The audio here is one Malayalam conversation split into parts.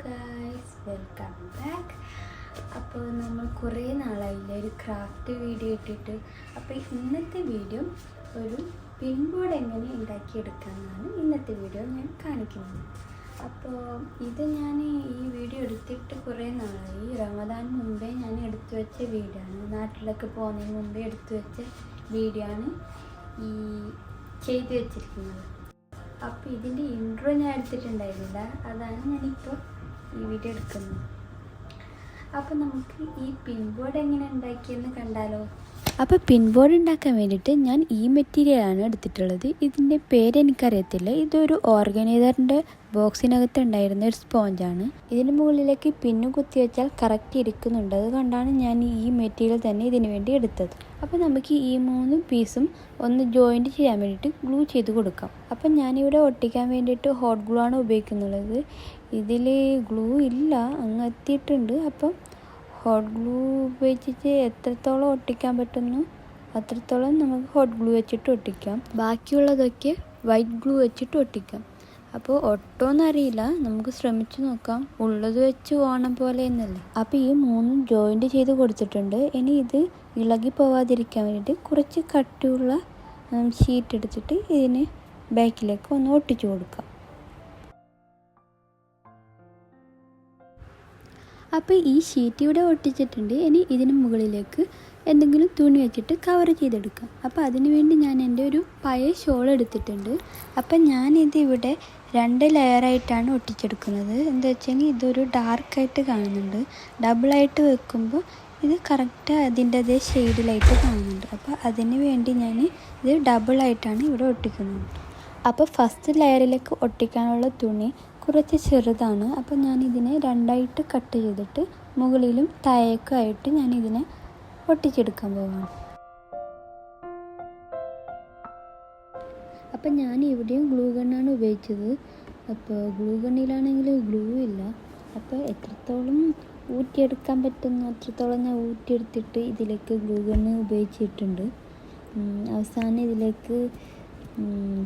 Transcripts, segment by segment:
Guys, welcome back. അപ്പോൾ നമ്മൾ കുറേ നാളായില്ലേ ഒരു ക്രാഫ്റ്റ് വീഡിയോ ഇട്ടിട്ട്. അപ്പോൾ ഇന്നത്തെ വീഡിയോ ഒരു പിൻ ബോർഡ് എങ്ങനെ ഉണ്ടാക്കിയെടുക്കാമെന്നാണ് ഇന്നത്തെ വീഡിയോ ഞാൻ കാണിക്കുന്നത്. അപ്പോൾ ഇത് ഞാൻ ഈ വീഡിയോ എടുത്തിട്ട് കുറേ നാളായി. റമദാൻ മുമ്പേ ഞാൻ എടുത്തു വെച്ച വീഡിയോ ആണ്. നാട്ടിലൊക്കെ പോകുന്നതിന് മുമ്പേ എടുത്തു വെച്ച വീഡിയോ ആണ് ഈ ചെയ്തു വെച്ചിരിക്കുന്നത്. അപ്പോൾ ഇതിൻ്റെ ഇൻട്രോ ഞാൻ എടുത്തിട്ടുണ്ടായിരുന്നില്ല, അതാണ് ഞാനിപ്പോൾ ഈ വീഡിയോ എടുക്കുന്നത്. അപ്പോൾ നമുക്ക് ഈ പിൻ ബോർഡ് എങ്ങനെ ഉണ്ടാക്കിയെന്ന് കണ്ടാലോ. അപ്പോൾ പിൻ ബോർഡ് ഉണ്ടാക്കാൻ വേണ്ടിയിട്ട് ഞാൻ ഈ മെറ്റീരിയലാണ് എടുത്തിട്ടുള്ളത്. ഇതിൻ്റെ പേര് എനിക്കറിയത്തില്ല. ഇതൊരു ഓർഗനൈസറിൻ്റെ ബോക്സിനകത്ത് ഉണ്ടായിരുന്ന ഒരു സ്പോഞ്ചാണ്. ഇതിന് മുകളിലേക്ക് പിന്നു കുത്തി വെച്ചാൽ കറക്റ്റ് ഇരിക്കുന്നുണ്ട്. അതുകൊണ്ടാണ് ഞാൻ ഈ മെറ്റീരിയൽ തന്നെ ഇതിനു വേണ്ടി എടുത്തത്. അപ്പോൾ നമുക്ക് ഈ 3 പീസും ഒന്ന് ജോയിൻറ്റ് ചെയ്യാൻ വേണ്ടിയിട്ട് ഗ്ലൂ ചെയ്ത് കൊടുക്കാം. അപ്പം ഞാനിവിടെ ഒട്ടിക്കാൻ വേണ്ടിയിട്ട് ഹോട്ട് ഗ്ലൂ ആണ് ഉപയോഗിക്കുന്നുള്ളത്. ഇതിൽ ഗ്ലൂ ഇല്ല, അങ്ങ് എത്തിയിട്ടുണ്ട്. അപ്പം ഹോട്ട് ഗ്ലൂ ഉപയോഗിച്ചിട്ട് എത്രത്തോളം ഒട്ടിക്കാൻ പറ്റുന്നു അത്രത്തോളം നമുക്ക് ഹോട്ട് ഗ്ലൂ വെച്ചിട്ട് ഒട്ടിക്കാം. ബാക്കിയുള്ളതൊക്കെ വൈറ്റ് ഗ്ലൂ വെച്ചിട്ട് ഒട്ടിക്കാം. അപ്പോൾ ഒട്ടോന്നറിയില്ല, നമുക്ക് ശ്രമിച്ചു നോക്കാം. ഉള്ളത് വെച്ച് ഓണം പോലെ എന്നല്ലേ. അപ്പോൾ ഈ 3 ജോയിൻറ്റ് ചെയ്ത് കൊടുത്തിട്ടുണ്ട്. ഇനി ഇത് ഇളകി പോവാതിരിക്കാൻ വേണ്ടിയിട്ട് കുറച്ച് കട്ടിയുള്ള ഷീറ്റ് എടുത്തിട്ട് ഇതിന് ബാക്കിലേക്ക് ഒന്ന് ഒട്ടിച്ചു കൊടുക്കാം. അപ്പോൾ ഈ ഷീറ്റ് ഇവിടെ ഒട്ടിച്ചിട്ടുണ്ട്. ഇനി ഇതിന് മുകളിലേക്ക് എന്തെങ്കിലും തുണി വെച്ചിട്ട് കവർ ചെയ്തെടുക്കാം. അപ്പോൾ അതിനു വേണ്ടി ഞാൻ എൻ്റെ ഒരു പഴയ ഷോൾ എടുത്തിട്ടുണ്ട്. അപ്പം ഞാനിത് ഇവിടെ 2 ലെയറായിട്ടാണ് ഒട്ടിച്ചെടുക്കുന്നത്. എന്താ വെച്ചെങ്കിൽ ഇതൊരു ഡാർക്കായിട്ട് കാണുന്നുണ്ട്. ഡബിളായിട്ട് വെക്കുമ്പോൾ ഇത് കറക്റ്റ് അതിൻ്റെ അതേ ഷെയ്ഡിലായിട്ട് കാണുന്നുണ്ട്. അപ്പോൾ അതിന് വേണ്ടി ഞാൻ ഇത് ഡബിളായിട്ടാണ് ഇവിടെ ഒട്ടിക്കുന്നത്. അപ്പോൾ ഫസ്റ്റ് ലെയറിലേക്ക് ഒട്ടിക്കാനുള്ള തുണി കുറച്ച് ചെറുതാണ്. അപ്പോൾ ഞാനിതിനെ 2ആയിട്ട് കട്ട് ചെയ്തിട്ട് മുകളിലും താഴേക്കുമായിട്ട് ഞാനിതിനെ ഒട്ടിച്ചെടുക്കാൻ പോവാണ്. അപ്പം ഞാൻ ഇവിടെയും ഗ്ലൂ ഗണ്ണാണ് ഉപയോഗിച്ചത്. അപ്പോൾ ഗ്ലൂ ഗണ്ണിലാണെങ്കിൽ ഗ്ലൂ ഇല്ല. അപ്പോൾ എത്രത്തോളം ഊറ്റിയെടുക്കാൻ പറ്റുന്നു അത്രത്തോളം ഞാൻ ഊറ്റിയെടുത്തിട്ട് ഇതിലേക്ക് ഗ്ലൂ ഗണ്ണ് ഉപയോഗിച്ചിട്ടുണ്ട്. അവസാനം ഇതിലേക്ക്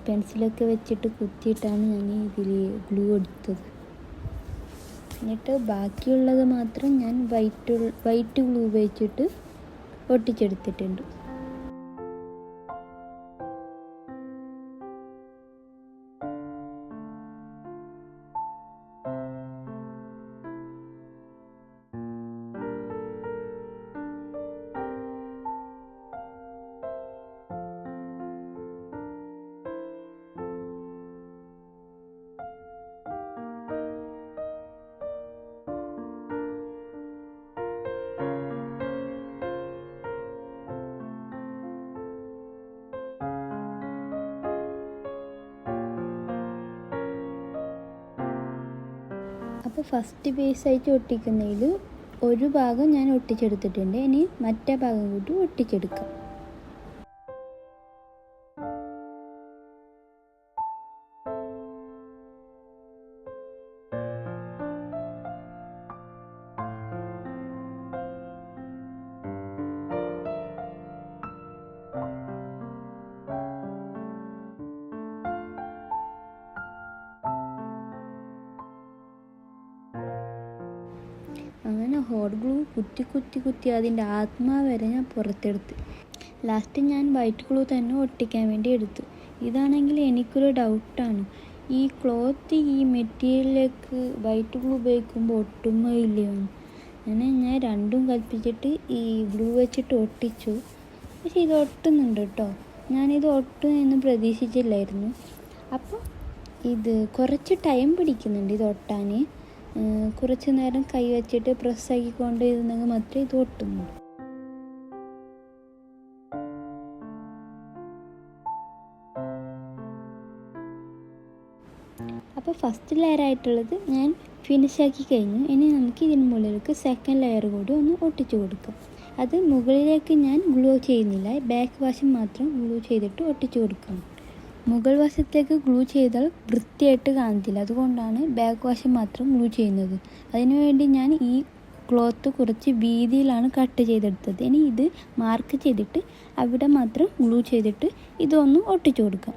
പെൻസിലൊക്കെ വെച്ചിട്ട് കുത്തിയിട്ടാണ് ഞാൻ ഇതിൽ ഗ്ലൂ എടുത്തത്. എന്നിട്ട് ബാക്കിയുള്ളത് മാത്രം ഞാൻ വൈറ്റ് ഗ്ലൂ ഉപയോഗിച്ചിട്ട് ഒട്ടിച്ചെടുത്തിട്ടുണ്ട്. അപ്പോൾ ഫസ്റ്റ് ബേസായിട്ട് ഒട്ടിക്കുന്നതിൽ ഒരു ഭാഗം ഞാൻ ഒട്ടിച്ചെടുത്തിട്ടുണ്ട്. ഇനി മറ്റേ ഭാഗം കൂടി ഒട്ടിച്ചെടുക്കാം. അങ്ങനെ ഹോട്ട് ഗ്ലൂ കുത്തി അതിൻ്റെ ആത്മാവ് വരെ ഞാൻ പുറത്തെടുത്ത് ലാസ്റ്റ് ഞാൻ വൈറ്റ് ഗ്ലൂ തന്നെ ഒട്ടിക്കാൻ വേണ്ടി എടുത്തു. ഇതാണെങ്കിൽ എനിക്കൊരു ഡൗട്ടാണ്, ഈ ക്ലോത്ത് ഈ മെറ്റീരിയലിലേക്ക് വൈറ്റ് ഗ്ലൂ ഉപയോഗിക്കുമ്പോൾ ഒട്ടുമോ ഇല്ലയോ. അങ്ങനെ ഞാൻ രണ്ടും കൽപ്പിച്ചിട്ട് ഈ ഗ്ലൂ വെച്ചിട്ട് ഒട്ടിച്ചു. പക്ഷേ ഇത് ഒട്ടുന്നുണ്ട് കേട്ടോ. ഞാനിത് ഒട്ടുമെന്ന് പ്രതീക്ഷിച്ചില്ലായിരുന്നു. അപ്പോൾ ഇത് കുറച്ച് ടൈം പിടിക്കുന്നുണ്ട് ഇത് ഒട്ടാൻ. കുറച്ച് നേരം കൈ വെച്ചിട്ട് പ്രസ്സാക്കിക്കൊണ്ട് ഇരുന്നെങ്കിൽ മാത്രമേ ഇത് ഒട്ടുന്നുള്ളൂ. അപ്പോൾ ഫസ്റ്റ് ലെയറായിട്ടുള്ളത് ഞാൻ ഫിനിഷാക്കി കഴിഞ്ഞു. ഇനി നമുക്ക് ഇതിന് മുകളിലേക്ക് സെക്കൻഡ് ലെയർ കൂടി ഒന്ന് ഒട്ടിച്ചു കൊടുക്കാം. അത് മുകളിലേക്ക് ഞാൻ ഗ്ലൂ ചെയ്യുന്നില്ല, ബാക്ക് വശം മാത്രം ഗ്ലൂ ചെയ്തിട്ട് ഒട്ടിച്ചു കൊടുക്കണം. മുകൾ വശത്തേക്ക് ഗ്ലൂ ചെയ്താൽ വൃത്തിയായിട്ട് കാണത്തില്ല. അതുകൊണ്ടാണ് ബാക്ക് വശം മാത്രം ഗ്ലൂ ചെയ്യുന്നത്. അതിനുവേണ്ടി ഞാൻ ഈ ക്ലോത്ത് കുറച്ച് വീതിയിലാണ് കട്ട് ചെയ്തെടുത്തത്. ഇനി ഇത് മാർക്ക് ചെയ്തിട്ട് അവിടെ മാത്രം ഗ്ലൂ ചെയ്തിട്ട് ഇതൊന്ന് ഒട്ടിച്ചു കൊടുക്കാം.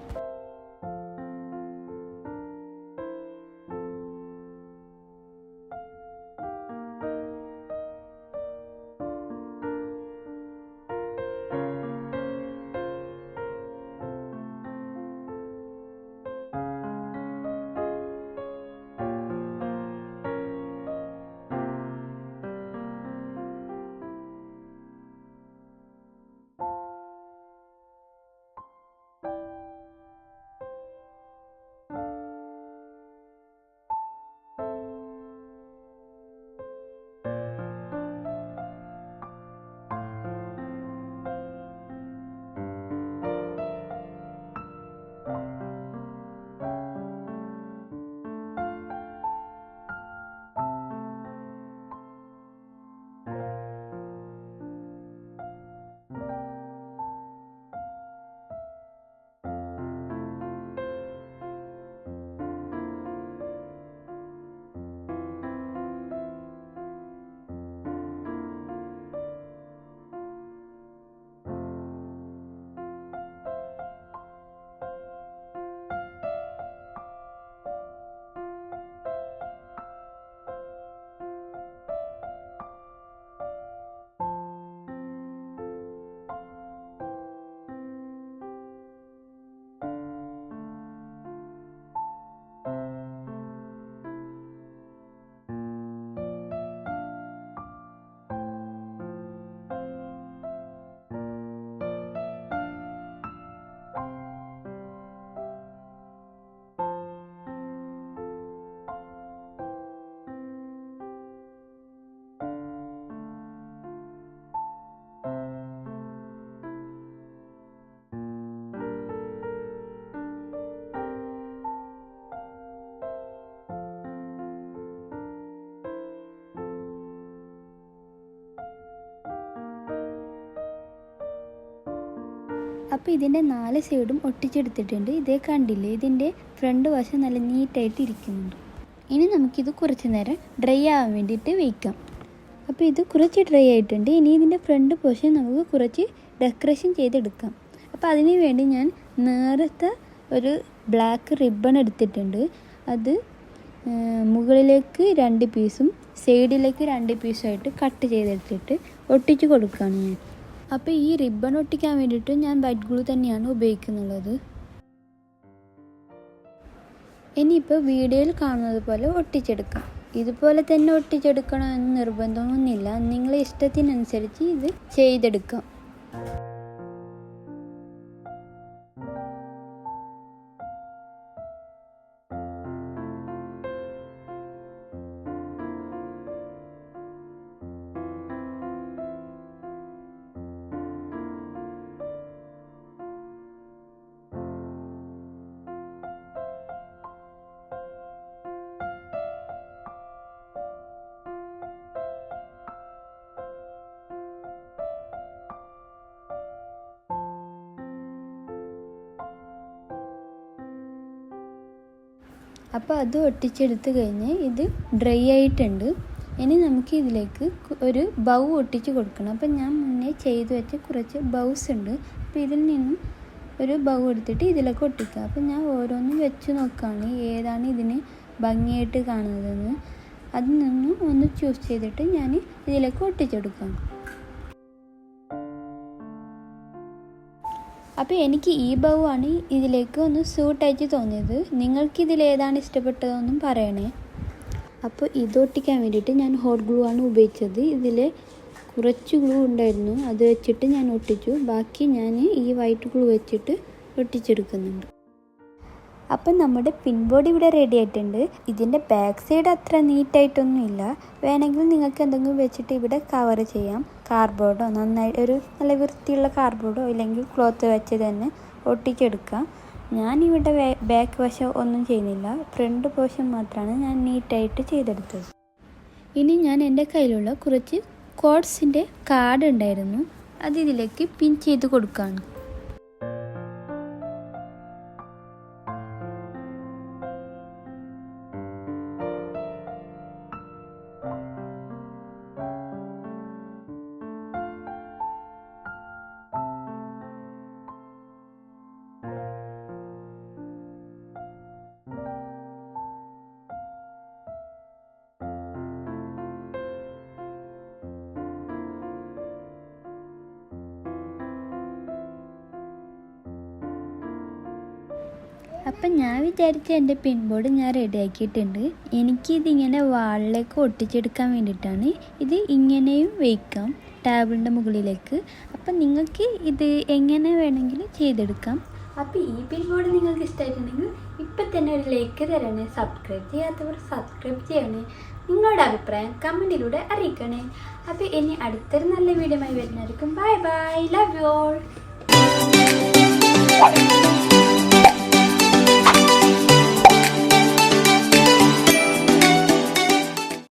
അപ്പോൾ ഇതിൻ്റെ 4 സൈഡും ഒട്ടിച്ചെടുത്തിട്ടുണ്ട്. ഇതേ കണ്ടില്ലേ, ഇതിൻ്റെ ഫ്രണ്ട് വശം നല്ല നീറ്റായിട്ട് ഇരിക്കുന്നുണ്ട്. ഇനി നമുക്കിത് കുറച്ച് നേരം ഡ്രൈ ആവാൻ വേണ്ടിയിട്ട് വയ്ക്കാം. അപ്പോൾ ഇത് കുറച്ച് ഡ്രൈ ആയിട്ടുണ്ട്. ഇനി ഇതിൻ്റെ ഫ്രണ്ട് പോർഷൻ നമുക്ക് കുറച്ച് ഡെക്കറേഷൻ ചെയ്തെടുക്കാം. അപ്പോൾ അതിന് വേണ്ടി ഞാൻ നേരത്തെ ഒരു ബ്ലാക്ക് റിബൺ എടുത്തിട്ടുണ്ട്. അത് മുകളിലേക്ക് 2 പീസും സൈഡിലേക്ക് 2 പീസുമായിട്ട് കട്ട് ചെയ്തെടുത്തിട്ട് ഒട്ടിച്ച് കൊടുക്കുകയാണ് ഞാൻ. അപ്പോൾ ഈ റിബൺ ഒട്ടിക്കാൻ വേണ്ടിയിട്ട് ഞാൻ വൈറ്റ് ഗ്ലൂ തന്നെയാണ് ഉപയോഗിക്കുന്നുള്ളത്. ഇനിയിപ്പോൾ വീഡിയോയിൽ കാണുന്നത് പോലെ ഒട്ടിച്ചെടുക്കാം. ഇതുപോലെ തന്നെ ഒട്ടിച്ചെടുക്കണമെന്ന് നിർബന്ധമൊന്നുമില്ല, നിങ്ങളെ ഇഷ്ടത്തിനനുസരിച്ച് ഇത് ചെയ്തെടുക്കാം. അപ്പോൾ അത് ഒട്ടിച്ചെടുത്ത് കഴിഞ്ഞ് ഇത് ഡ്രൈ ആയിട്ടുണ്ട്. ഇനി നമുക്ക് ഇതിലേക്ക് ഒരു ബൗ ഒട്ടിച്ച് കൊടുക്കണം. അപ്പോൾ ഞാൻ മുന്നേ ചെയ്തു വെച്ച കുറച്ച് ബൗസ് ഉണ്ട്. അപ്പോൾ ഇതിൽ നിന്നും ഒരു ബൗ എടുത്തിട്ട് ഇതിലേക്ക് ഒട്ടിക്കുക. അപ്പോൾ ഞാൻ ഓരോന്നും വെച്ച് നോക്കുകയാണ് ഏതാണ് ഇതിന് ഭംഗിയായിട്ട് കാണുന്നതെന്ന്. അതിൽ നിന്നും ഒന്ന് ചൂസ് ചെയ്തിട്ട് ഞാൻ ഇതിലേക്ക് ഒട്ടിച്ചെടുക്കാം. അപ്പോൾ എനിക്ക് ഈ ബൗ ആണ് ഇതിലേക്ക് ഒന്ന് സൂട്ടായിട്ട് തോന്നിയത്. നിങ്ങൾക്കിതിലേതാണ് ഇഷ്ടപ്പെട്ടതെന്നും പറയണേ. അപ്പോൾ ഇത് ഒട്ടിക്കാൻ വേണ്ടിയിട്ട് ഞാൻ ഹോട്ട് ഗ്ലൂ ആണ് ഉപയോഗിച്ചത്. ഇതിൽ കുറച്ച് ഗ്ലൂ ഉണ്ടായിരുന്നു, അത് വെച്ചിട്ട് ഞാൻ ഒട്ടിച്ചു. ബാക്കി ഞാൻ ഈ വൈറ്റ് ഗ്ലൂ വെച്ചിട്ട് ഒട്ടിച്ചെടുക്കുന്നുണ്ട്. അപ്പം നമ്മുടെ പിൻ ബോർഡ് ഇവിടെ റെഡി ആയിട്ടുണ്ട്. ഇതിൻ്റെ ബാക്ക് സൈഡ് അത്ര നീറ്റായിട്ടൊന്നും ഇല്ല. വേണമെങ്കിൽ നിങ്ങൾക്ക് എന്തെങ്കിലും വെച്ചിട്ട് ഇവിടെ കവർ ചെയ്യാം. കാർഡ്ബോർഡോ നന്നായി ഒരു നല്ല വൃത്തിയുള്ള കാർഡ്ബോർഡോ ഇല്ലെങ്കിൽ ക്ലോത്ത് വെച്ച് തന്നെ ഒട്ടിച്ചെടുക്കാം. ഞാനിവിടെ ബാക്ക് വശം ഒന്നും ചെയ്യുന്നില്ല, ഫ്രണ്ട് പോർഷൻ മാത്രമാണ് ഞാൻ നീറ്റായിട്ട് ചെയ്തെടുത്തത്. ഇനി ഞാൻ എൻ്റെ കയ്യിലുള്ള കുറച്ച് കോഡ്സിൻ്റെ കാർഡ് ഉണ്ടായിരുന്നു, അത് ഇതിലേക്ക് പിൻ ചെയ്ത് കൊടുക്കുകയാണ്. അപ്പം ഞാൻ വിചാരിച്ച എൻ്റെ പിൻ ബോർഡ് ഞാൻ റെഡിയാക്കിയിട്ടുണ്ട്. എനിക്കിതിങ്ങനെ വാളിലേക്ക് ഒട്ടിച്ചെടുക്കാൻ വേണ്ടിയിട്ടാണ്. ഇത് ഇങ്ങനെയും വയ്ക്കാം ടേബിളിൻ്റെ മുകളിലേക്ക്. അപ്പം നിങ്ങൾക്ക് ഇത് എങ്ങനെ വേണമെങ്കിലും ചെയ്തെടുക്കാം. അപ്പോൾ ഈ പിൻ ബോർഡ് നിങ്ങൾക്ക് ഇഷ്ടമായിട്ടുണ്ടെങ്കിൽ ഇപ്പം തന്നെ ഒരു ലൈക്ക് തരണേ. സബ്സ്ക്രൈബ് ചെയ്യാത്തവർ സബ്സ്ക്രൈബ് ചെയ്യണേ. നിങ്ങളുടെ അഭിപ്രായം കമൻറ്റിലൂടെ അറിയിക്കണേ. അപ്പോൾ ഇനി അടുത്തൊരു നല്ല വീഡിയോ ആയി വരുന്നതായിരിക്കും. Bye bye, love you all.